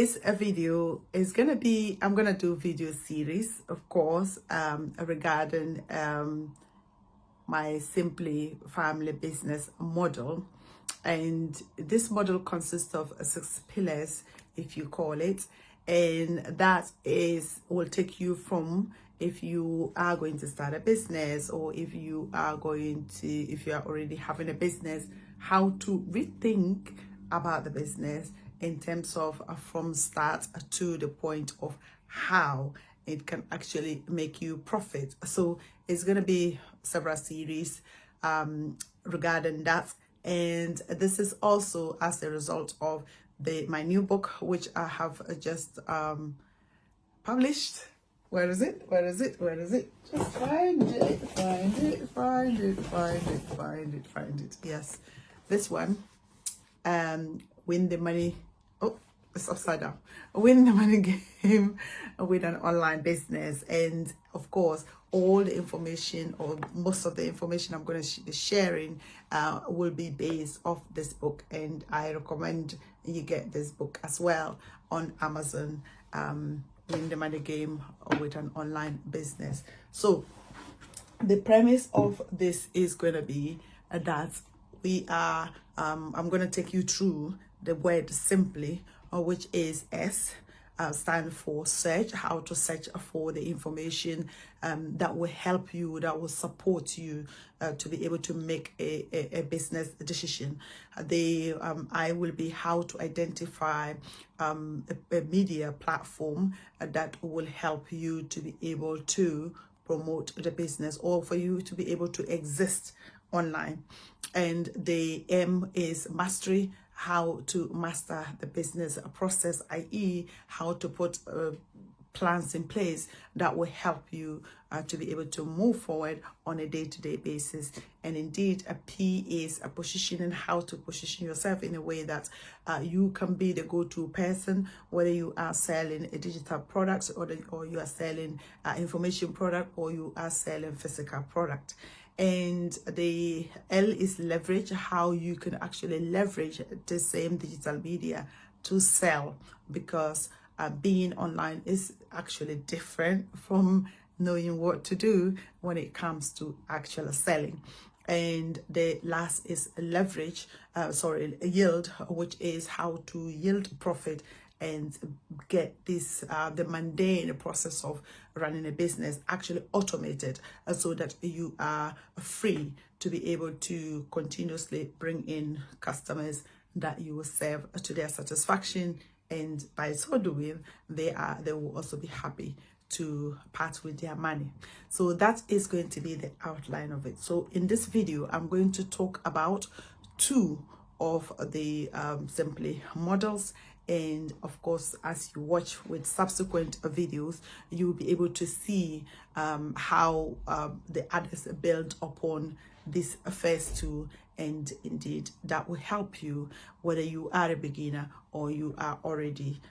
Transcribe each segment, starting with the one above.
today's video is gonna be, I'm gonna do a video series, of course, regarding my S.I.M.P.L.Y family business model. And this model consists of 6 pillars, if you call it, and that will take you from, if you are going to start a business, or if you are already having a business, how to rethink about the business in terms of from start to the point of how it can actually make you profit. So it's going to be several series regarding that, and this is also as a result of my new book, which I have just published. Where is it? Just find it. Yes, this one. Win the money. Oh, it's upside down. Win the money game with an online business. And of course, all the information, or most of the information I'm going to be sharing will be based off this book, and I recommend you get this book as well on Amazon. Win the money game with an online business. So the premise of this is going to be that we are I'm going to take you through the word simply, which is S, stand for search, how to search for the information that will help you, that will support you to be able to make a business decision. I will be how to identify a media platform that will help you to be able to promote the business, or for you to be able to exist online. And the M is mastery, how to master the business process, i.e. how to put plans in place that will help you to be able to move forward on a day-to-day basis. And indeed, a P is a positioning, how to position yourself in a way that you can be the go-to person, whether you are selling a digital products, or you are selling information product, or you are selling physical product. And the L is leverage, how you can actually leverage the same digital media to sell, because being online is actually different from knowing what to do when it comes to actual selling. And the last is leverage, yield, which is how to yield profit and get this the mundane process of running a business actually automated, so that you are free to be able to continuously bring in customers that you will serve to their satisfaction, and by so doing they will also be happy to part with their money. So that is going to be the outline of it. So in this video, I'm going to talk about 2 of the S.I.M.P.L.Y models, and of course, as you watch with subsequent videos, you'll be able to see how the others build upon this first 2, and indeed that will help you whether you are a beginner or you are already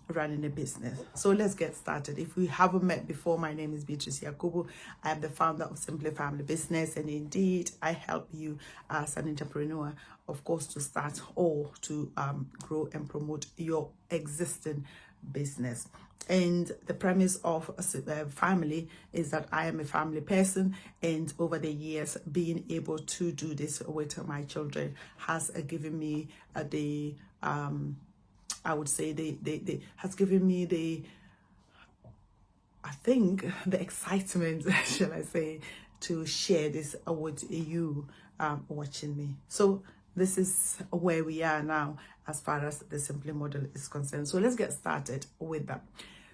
running a business. So let's get started. If we haven't met before, my name is Beatriceyakubu. I am the founder of S.I.M.P.L.Y Family Business, and indeed I help you as an entrepreneur, of course, to start or to grow and promote your existing business. And the premise of family is that I am a family person, and over the years being able to do this with my children has given me has given me the excitement, shall I say, to share this with you watching me. So this is where we are now as far as the S.I.M.P.L.Y model is concerned. So let's get started with that.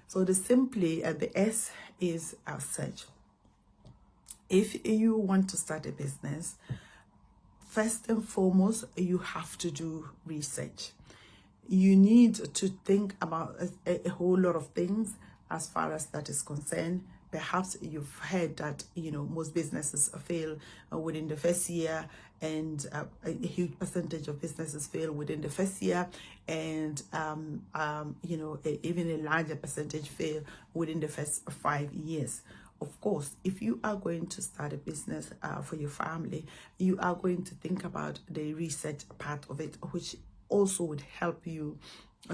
So the S.I.M.P.L.Y, the S is our search. If you want to start a business, first and foremost, you have to do research. You need to think about a whole lot of things as far as that is concerned. Perhaps you've heard that, most businesses fail within the first year, and a huge percentage of businesses fail within the first year, and even a larger percentage fail within the first 5 years. Of course, if you are going to start a business for your family, you are going to think about the research part of it, which also would help you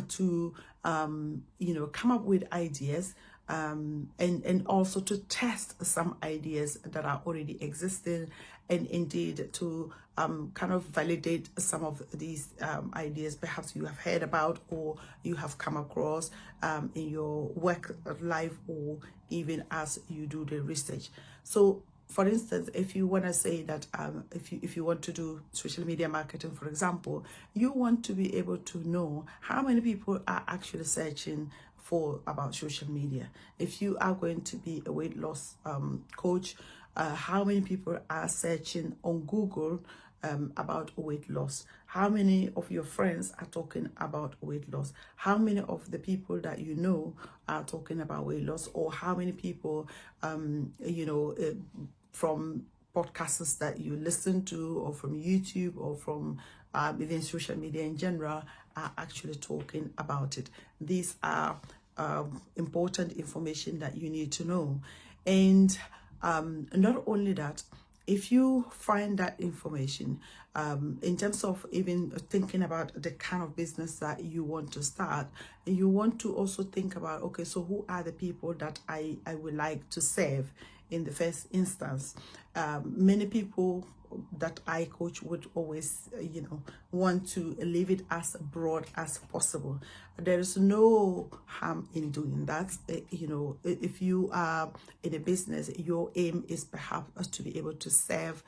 to come up with ideas, and also to test some ideas that are already existing, and indeed to kind of validate some of these ideas perhaps you have heard about or you have come across in your work life, or even as you do the research. So for instance, if you want to say that if you want to do social media marketing, for example, you want to be able to know how many people are actually searching for about social media. If you are going to be a weight loss coach, how many people are searching on Google about weight loss? How many of your friends are talking about weight loss? How many of the people that you know are talking about weight loss? Or how many people from podcasts that you listen to, or from YouTube, or from even social media in general, are actually talking about it? These are important information that you need to know. And not only that, if you find that information, in terms of even thinking about the kind of business that you want to start, you want to also think about, okay, so who are the people that I would like to serve in the first instance? Many people that I coach would always, want to leave it as broad as possible. There is no harm in doing that. If you are in a business, your aim is perhaps to be able to serve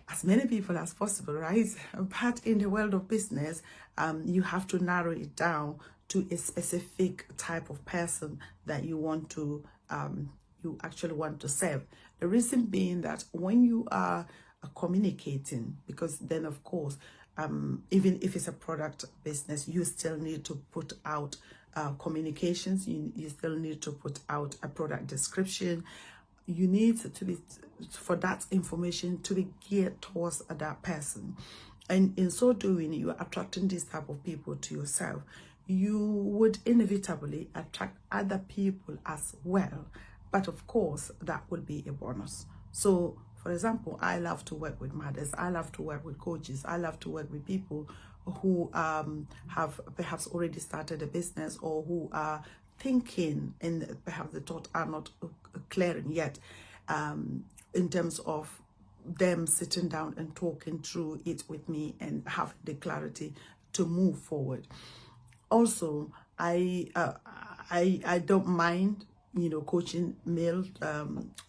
as many people as possible, right? But in the world of business, you have to narrow it down to a specific type of person that you want to you actually want to serve. The reason being that when you are communicating, because then of course, even if it's a product business, you still need to put out communications, you still need to put out a product description. You need to be, for that information to be geared towards that person. And in so doing, you are attracting this type of people to yourself. You would inevitably attract other people as well. But of course, that will be a bonus. So, for example, I love to work with mothers. I love to work with coaches. I love to work with people who have perhaps already started a business, or who are thinking, and perhaps the thoughts are not clearing yet, in terms of them sitting down and talking through it with me and having the clarity to move forward. Also, I don't mind coaching male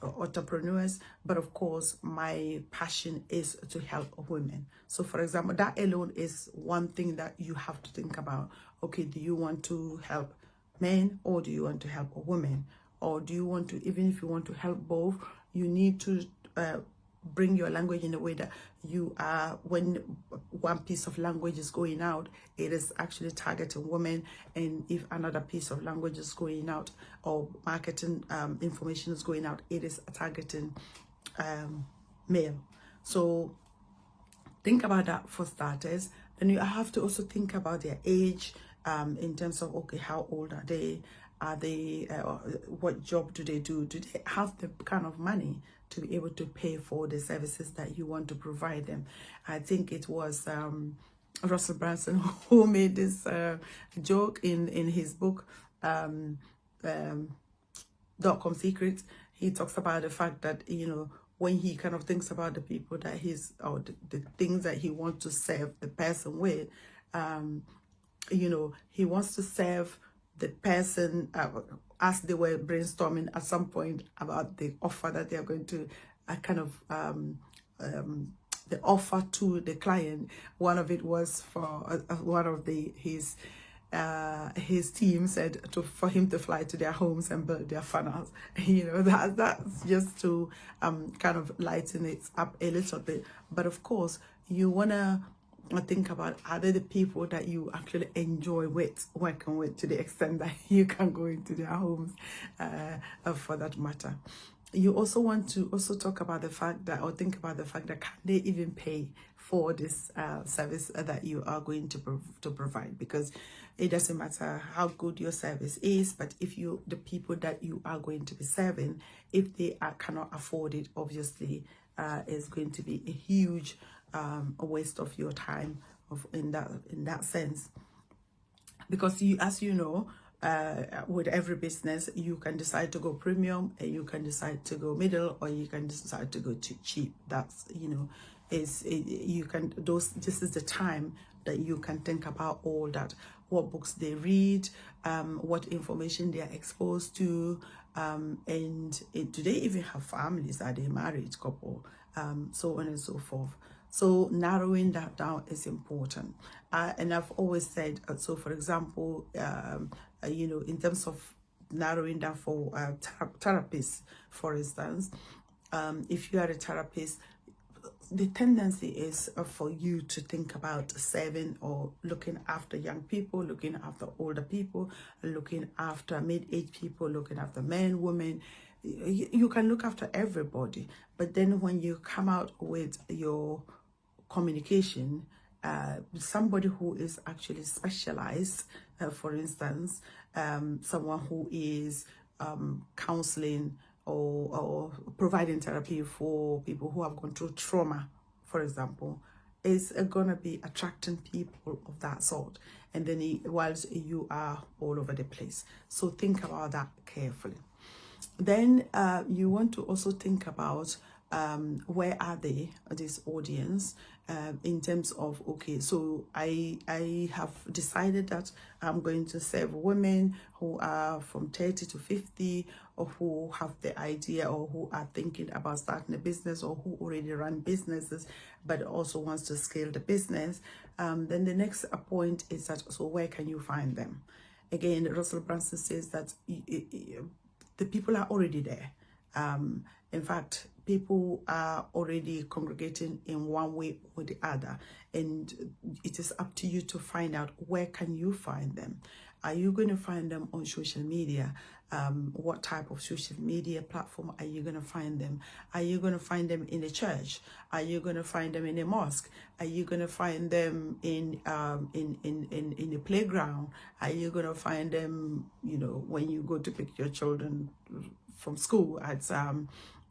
entrepreneurs, but of course my passion is to help women. So for example, that alone is one thing that you have to think about. Okay, do you want to help men, or do you want to help a woman? Or do you want to, even if you want to help both, you need to bring your language in a way that you are, when one piece of language is going out, it is actually targeting women, and if another piece of language is going out, or marketing information is going out, it is targeting male. So think about that for starters. Then you have to also think about their age, in terms of, okay, how old are they? What job do they do? Do they have the kind of money to be able to pay for the services that you want to provide them? I think it was Russell Brunson who made this joke in his book, .com Secrets. He talks about the fact that, when he kind of thinks about the people that or the things that he wants to serve the person with, he wants to serve the person as they were brainstorming at some point about the offer that they are going to the offer to the client. One of it was for one of his team said for him to fly to their homes and build their funnels. That's just to kind of lighten it up a little bit. But of course, you want to think about, are they the people that you actually enjoy working with, to the extent that you can go into their homes, for that matter. You also want to also talk about the fact that, or think about the fact that, can they even pay for this service that you are going to provide? Because it doesn't matter how good your service is, but if the people that you are going to be serving, if they cannot afford it, obviously it's going to be a huge a waste of your time in that sense. because you, as you know, with every business, you can decide to go premium, and you can decide to go middle, or you can decide to go too cheap. That's, you know, you can, this is the time that you can think about all that, what books they read, what information they are exposed to, and do they even have families? Are they a married couple? So on and so forth. So narrowing that down is important. And I've always said, so for example, you know, in terms of narrowing down for therapists, for instance, if you are a therapist, the tendency is for you to think about serving or looking after young people, looking after older people, looking after mid-age people, looking after men, women. You can look after everybody, but then when you come out with your communication, somebody who is actually specialized, for instance, someone who is counseling or providing therapy for people who have gone through trauma, for example, is going to be attracting people of that sort. And then whilst you are all over the place. So think about that carefully. Then you want to also think about where are they, this audience, in terms of, okay, so I have decided that I'm going to serve women who are from 30 to 50, or who have the idea, or who are thinking about starting a business, or who already run businesses but also wants to scale the business. Then the next point is that, so where can you find them? Again, Russell Brunson says that the people are already there. In fact, people are already congregating in one way or the other, and it is up to you to find out where can you find them. Are you going to find them on social media? What type of social media platform are you going to find them? Are you going to find them in a church? Are you going to find them in a mosque? Are you going to find them in a playground? Are you going to find them, you know, when you go to pick your children from school at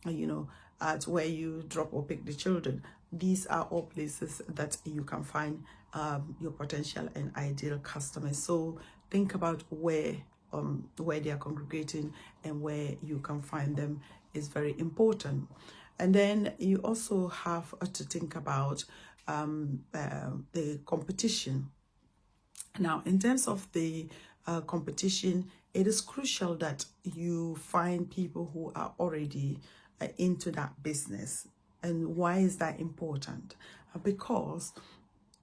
you know, at where you drop or pick the children? These are all places that you can find your potential and ideal customers. So think about where they are congregating and where you can find them is very important. And then you also have to think about the competition. Now, in terms of the competition, it is crucial that you find people who are already into that business. And why is that important? Because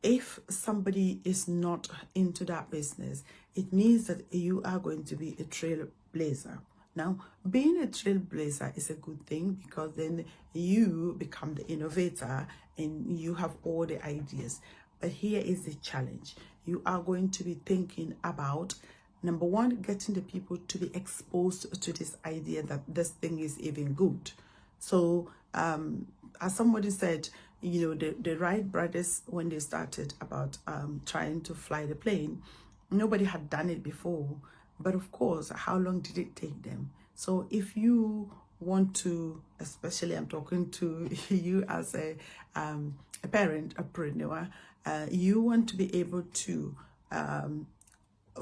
if somebody is not into that business, it means that you are going to be a trailblazer. Now, being a trailblazer is a good thing, because then you become the innovator and you have all the ideas. But here is the challenge. You are going to be thinking about, number one, getting the people to be exposed to this idea that this thing is even good. So, as somebody said, you know, the Wright brothers, when they started about trying to fly the plane, nobody had done it before. But of course, how long did it take them? So if you want to, especially I'm talking to you as a parent, a entrepreneur, you want to be able to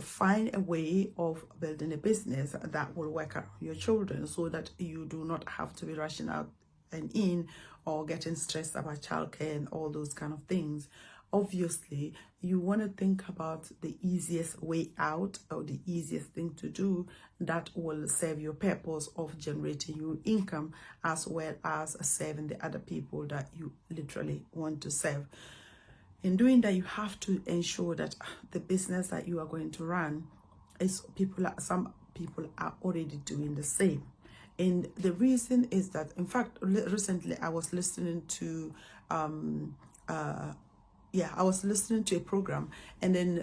find a way of building a business that will work around your children, so that you do not have to be rushing out and in, or getting stressed about childcare and all those kind of things. Obviously, you want to think about the easiest way out, or the easiest thing to do that will serve your purpose of generating your income, as well as serving the other people that you literally want to serve. In doing that, you have to ensure that the business that you are going to run is some people are already doing the same. And the reason is that, in fact, recently I was listening to I was listening to a program, and then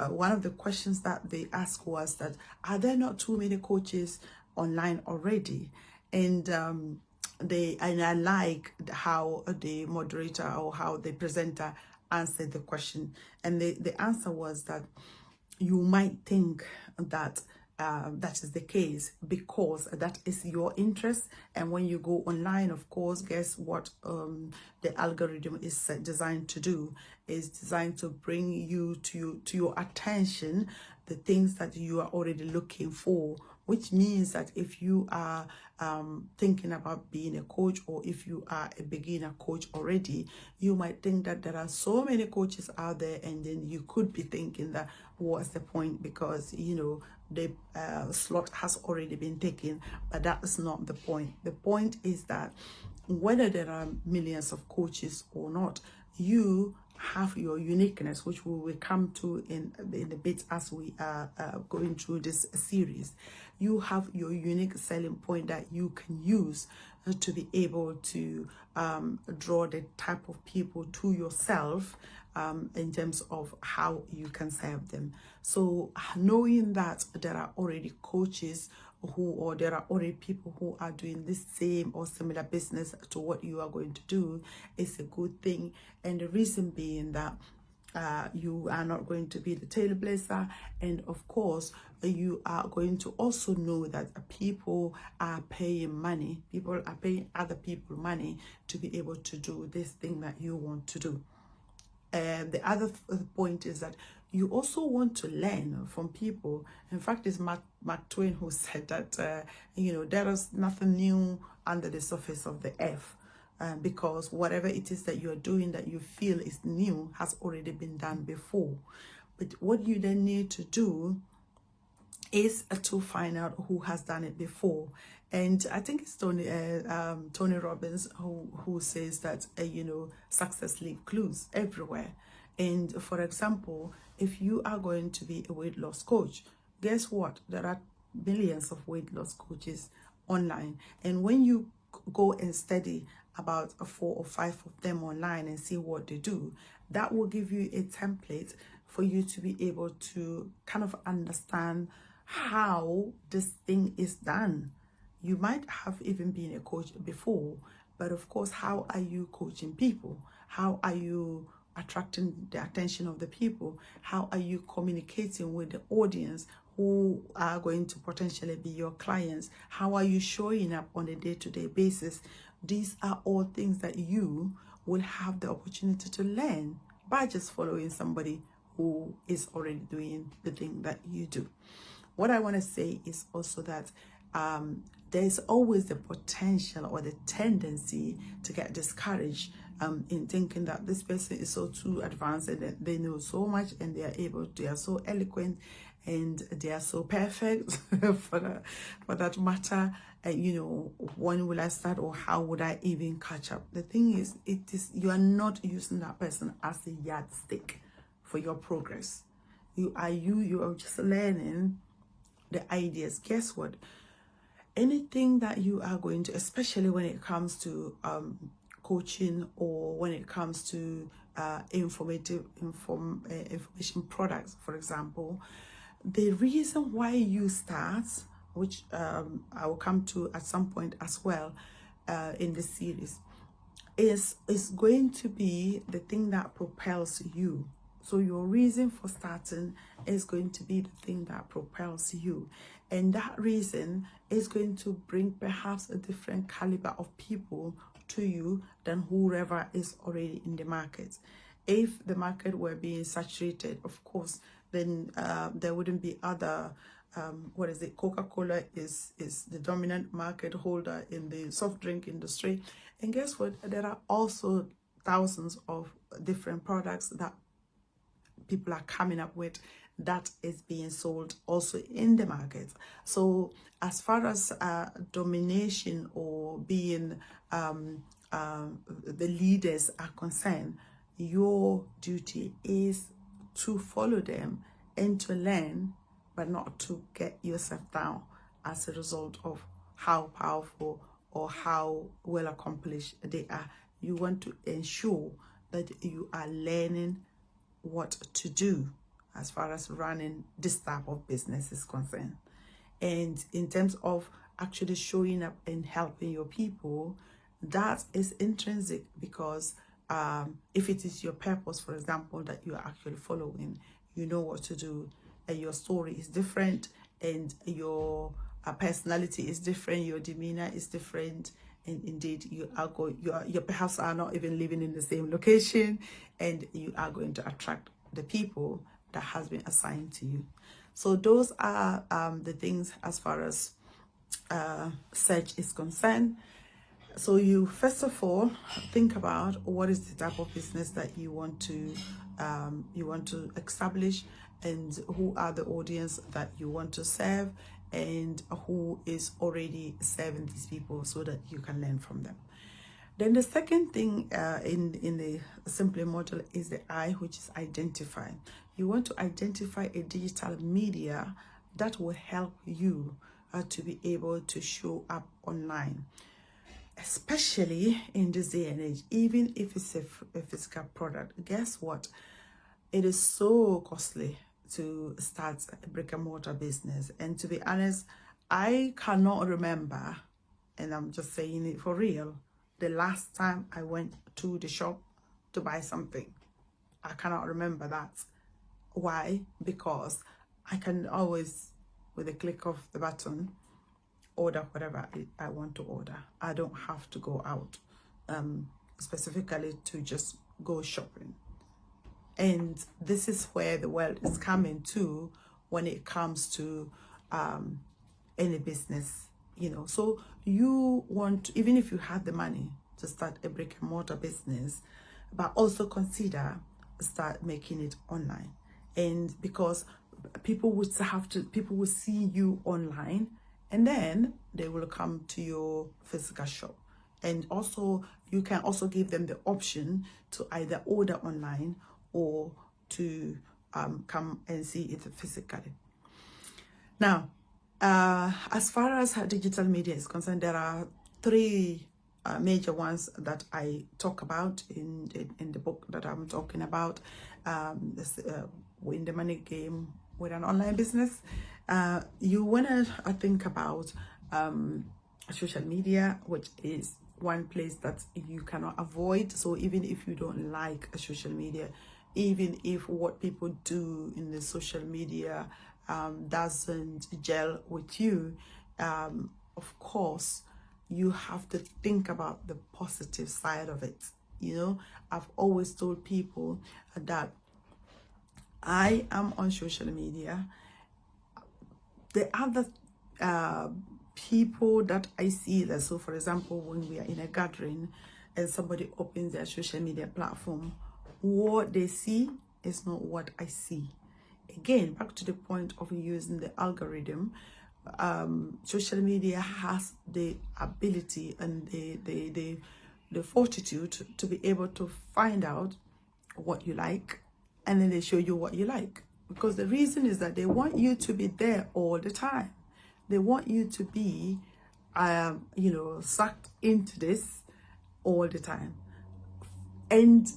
one of the questions that they asked was that, are there not too many coaches online already? And I like how the moderator, or how the presenter answered the question. And the answer was that you might think that that is the case, because that is your interest. And when you go online, of course, guess what the algorithm is designed to do? Is designed to bring you to your attention the things that you are already looking for, which means that if you are thinking about being a coach, or if you are a beginner coach already, you might think that there are so many coaches out there, and then you could be thinking that what's the point, because the slot has already been taken. But that is not the point. The point is that whether there are millions of coaches or not, you have your uniqueness, which we will come to in a bit as we are going through this series. You have your unique selling point that you can use to be able to draw the type of people to yourself in terms of how you can serve them. So knowing that there are already coaches or there are already people who are doing the same or similar business to what you are going to do is a good thing. And the reason being that you are not going to be the trailblazer, and of course you are going to also know that people are paying money, people are paying other people money to be able to do this thing that you want to do. And the other point is that you also want to learn from people. In fact, it's Mark Twain who said that, there is nothing new under the surface of the earth. Because whatever it is that you're doing that you feel is new has already been done before. But what you then need to do is to find out who has done it before. And I think it's Tony Robbins who says that, success leaves clues everywhere. And for example, if you are going to be a weight loss coach, guess what? There are millions of weight loss coaches online. And when you go and study about 4 or 5 of them online and see what they do, that will give you a template for you to be able to kind of understand how this thing is done. You might have even been a coach before, but of course, how are you coaching people? How are you attracting the attention of the people? How are you communicating with the audience who are going to potentially be your clients? How are you showing up on a day-to-day basis? These are all things that you will have the opportunity to learn by just following somebody who is already doing the thing that you do. What I want to say is also that there's always the potential or the tendency to get discouraged in thinking that this person is so too advanced and that they know so much and they are so eloquent and they are so perfect for that matter. When will I start, or how would I even catch up? The thing is, you are not using that person as a yardstick for your progress. You are just learning the ideas. Guess what? Anything that you are going to, especially when it comes to coaching, or when it comes to information products, for example, the reason why you start, which I will come to at some point as well in this series, is going to be the thing that propels you. So your reason for starting is going to be the thing that propels you. And that reason is going to bring perhaps a different caliber of people to you than whoever is already in the market. If the market were being saturated, of course, then there wouldn't be other, Coca-Cola is the dominant market holder in the soft drink industry. And guess what? There are also thousands of different products that people are coming up with that is being sold also in the market. So as far as domination or being the leaders are concerned, your duty is to follow them and to learn, but not to get yourself down as a result of how powerful or how well accomplished they are. You want to ensure that you are learning what to do as far as running this type of business is concerned. And in terms of actually showing up and helping your people, that is intrinsic, because if it is your purpose, for example, that you are actually following, you know what to do, and your story is different, and your personality is different, your demeanor is different, and indeed you perhaps are not even living in the same location, and you are going to attract the people that has been assigned to you. So those are the things as far as search is concerned. So you first of all think about what is the type of business that you want to establish, and who are the audience that you want to serve, and who is already serving these people, so that you can learn from them. Then the second thing in the S.I.M.P.L.Y model is the I, which is identify. You want to identify a digital media that will help you to be able to show up online, especially in this day and age. Even if it's a physical product, guess what? It is so costly to start a brick and mortar business. And to be honest, I cannot remember, and I'm just saying it for real, the last time I went to the shop to buy something. I cannot remember that. Why? Because I can always, with a click of the button, order whatever I want to order. I don't have to go out specifically to just go shopping. And this is where the world is coming to when it comes to any business, you know. So you want, even if you have the money to start a brick and mortar business, but also consider start making it online. And because people will see you online, and then they will come to your physical shop. And also you can also give them the option to either order online or to come and see it physically. Now, as far as digital media is concerned, there are three major ones that I talk about in the book that I'm talking about. Win the money game with an online business. You want to think about social media, which is one place that you cannot avoid. So even if you don't like social media, even if what people do in the social media doesn't gel with you, of course, you have to think about the positive side of it. You know, I've always told people that I am on social media. The other people that I see that, so for example, when we are in a gathering and somebody opens their social media platform, what they see is not what I see. Again, back to the point of using the algorithm, social media has the ability and the fortitude to be able to find out what you like, and then they show you what you like. Because the reason is that they want you to be there all the time. They want you to be, you know, sucked into this all the time. And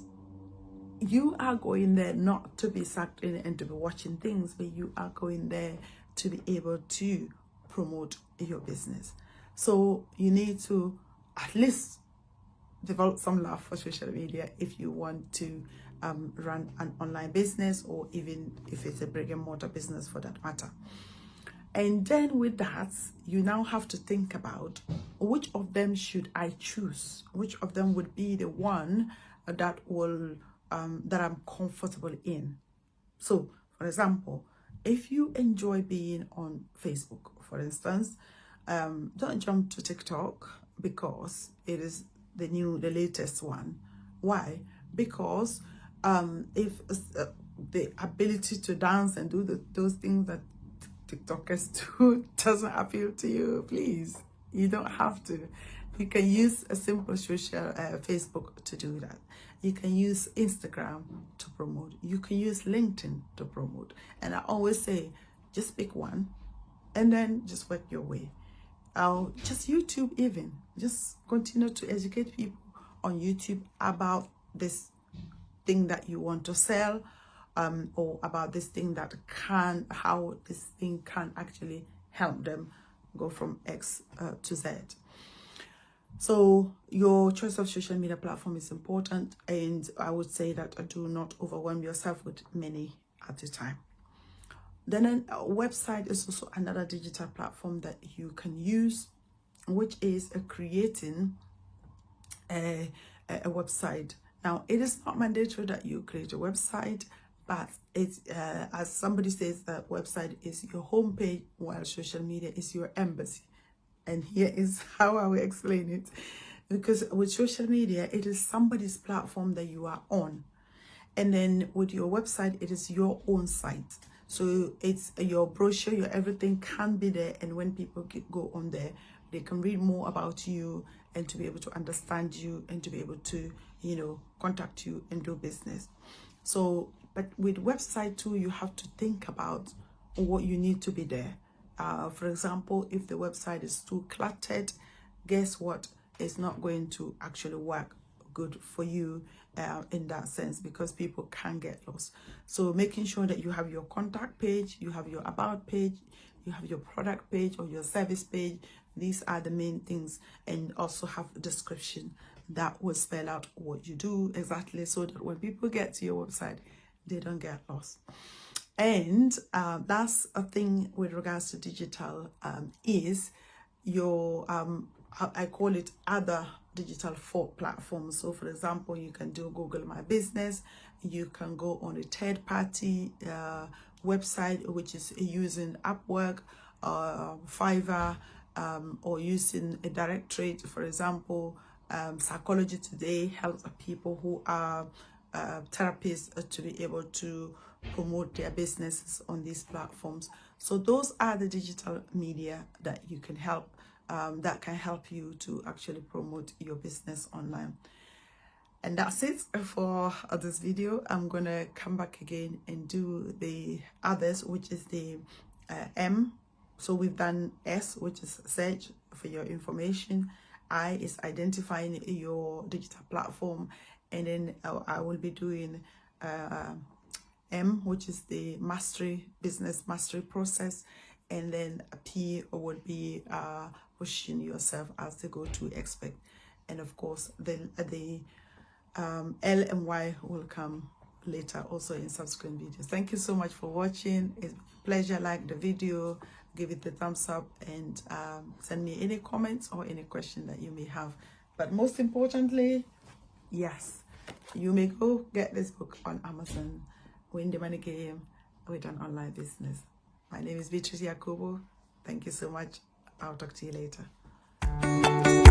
you are going there not to be sucked in and to be watching things, but you are going there to be able to promote your business. So you need to at least develop some love for social media if you want to run an online business, or even if it's a brick and mortar business for that matter. And then with that, you now have to think about which of them should I choose? Which of them would be the one that will that I'm comfortable in? So, for example, if you enjoy being on Facebook, for instance, don't jump to TikTok because it is the latest one. Why? Because if the ability to dance and do those things that TikTokers do doesn't appeal to you, please, you don't have to. You can use a simple social Facebook to do that. You can use Instagram to promote. You can use LinkedIn to promote. And I always say, just pick one and then just work your way. Just YouTube even. Just continue to educate people on YouTube about this thing that you want to sell, or about this thing how this thing can actually help them go from X to Z. So your choice of social media platform is important, and I would say that do not overwhelm yourself with many at a time. Then a website is also another digital platform that you can use, which is creating a website. Now, it is not mandatory that you create a website, but it's as somebody says, that website is your homepage, while social media is your embassy. And here is how I will explain it. Because with social media, it is somebody's platform that you are on. And then with your website, it is your own site. So it's your brochure, your everything can be there. And when people go on there, they can read more about you and to be able to understand you and to be able to, contact you and do business. So, but with website too, you have to think about what you need to be there. For example, if the website is too cluttered, guess what? It's not going to actually work good for you in that sense, because people can get lost. So making sure that you have your contact page, you have your about page, you have your product page or your service page. These are the main things. And also have a description that will spell out what you do exactly, so that when people get to your website, they don't get lost. And that's a thing with regards to digital, is your I call it other digital platforms. So for example, you can do Google My Business, you can go on a third party website, which is using Upwork, Fiverr, or using a directory. For example, Psychology Today helps people who are therapists to be able to promote their businesses on these platforms. So those are the digital media that you can help, that can help you to actually promote your business online. And that's it for this video. I'm gonna come back again and do the others, which is the M. So we've done S, which is search for your information. I is identifying your digital platform, and then I will be doing M, which is the business mastery process, and then P would be pushing yourself as the go-to expert, and of course the L and Y will come later, also in subsequent videos. Thank you so much for watching. It's a pleasure. Like the video, give it the thumbs up, and send me any comments or any question that you may have. But most importantly, yes, you may go get this book on Amazon, Win the Money Game with an Online Business. My name is Beatrice Yakubu. Thank you so much. I'll talk to you later.